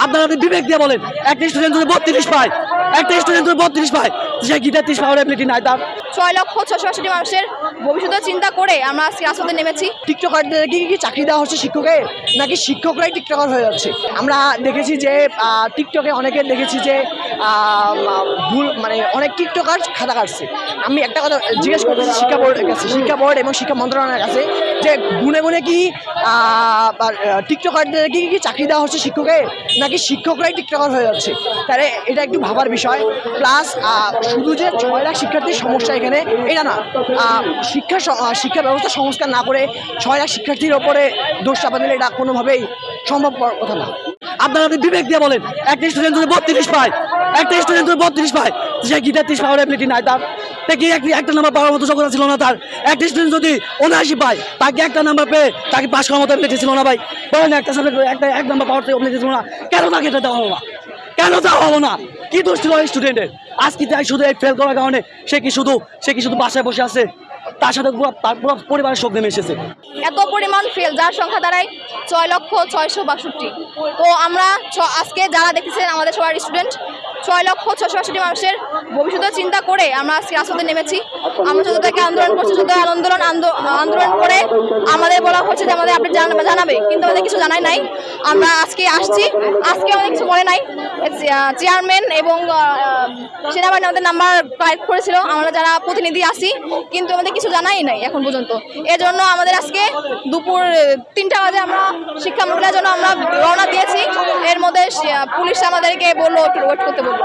আপনারা আপনি বিবেক দিয়ে বলেন, একটা স্টুডেন্ট যদি 32 পায়, একটা স্টুডেন্ট যদি 32 পায়, সে কি 33 পাওয়ার এবিলিটি নাই তার? 6,6,65,000 মানুষের ভবিষ্যৎ চিন্তা করে আমরা আজকে রাজপথে নেমেছি। টিকটকারদের কি চাকরি দেওয়া হচ্ছে শিক্ষকের, নাকি শিক্ষকরাই টিকটকার হয়ে যাচ্ছে? আমরা দেখেছি যে টিকটকে অনেকে দেখেছি যে ভুল মানে অনেক টিকটকার খাতা কাটছে। আমি একটা কথা জিজ্ঞেস করতেছি শিক্ষা বোর্ডের কাছে, শিক্ষা বোর্ড এবং শিক্ষা মন্ত্রণালয়ের কাছে, যে গুনে গুনে কি টিকটকারদের কি চাকরি দেওয়া হচ্ছে শিক্ষকের, নাকি শিক্ষকরাই টিকটকার হয়ে যাচ্ছে? তাহলে এটা একটু ভাবার বিষয়। প্লাস শুধু যে 6 লাখ শিক্ষার্থীর সমস্যা এখানে এটা না, শিক্ষা ব্যবস্থা সংস্কার না করে 6 লাখ শিক্ষার্থীর ওপরে দোষ চাপা দিলে এটা কোনোভাবেই সম্ভবপর কথা না। আপনারা আপনি বিবেক দিয়ে বলেন, একটা স্টুডেন্ট যদি 32 পায়, একটা স্টুডেন্ট যদি 32 পায়, সে কি 33 পাওয়ার এবিলিটি নাই তার? কি একটা নাম্বার পাওয়ার মতো যোগ্যতা ছিল না তার? একটা স্টুডেন্ট যদি 79 পায়, তাকে একটা নাম্বার পেয়ে তাকে পাস করার মতো এবিলিটি ছিল না ভাই? বলেন একটা সাবজেক্ট এক নাম্বার পাওয়ার এবিলিটি ছিল না, কেন তাকে এটা দেওয়া হলো না? কেন দেওয়া হলো না? কি দোষ ছিল ওই স্টুডেন্টের? আজকে তাই শুধু এই ফেল করার কারণে সে কি শুধু বাসায় বসে আছে? তার সাথে তার পুরো পরিবারের শোক নেমে এসেছে। এত পরিমাণ ফেল, যার সংখ্যা দাঁড়ায় 6,662,000। তো আমরা আজকে যারা দেখতেছেন আমাদের সবার স্টুডেন্ট, 6,662,000 মানুষের ভবিষ্যৎ চিন্তা করে আমরা আজকে রাজপথে নেমেছি। আমরা যত থেকে আন্দোলন করছি, যত আন্দোলন করে আমাদের বলা হচ্ছে যে আমাদের আপনি জানাবে, কিন্তু আমাদের কিছু জানাই নাই। আমরা আজকে আসছি, আজকে আমাদের কিছু বলে নাই। চেয়ারম্যান এবং সেনাবাহিনী আমাদের নাম্বার কালেক্ট করেছিল, আমরা যারা প্রতিনিধি আসি, কিন্তু আমাদের কিছু জানাই নাই এখন পর্যন্ত। এজন্য আমাদের আজকে দুপুর 3টা বাজে আমরা শিক্ষা মন্ত্রণালয়ের জন্য আমরা রওনা দিয়েছি। এর মধ্যে পুলিশ আমাদেরকে বললো একটু ওয়েট করতে বললো।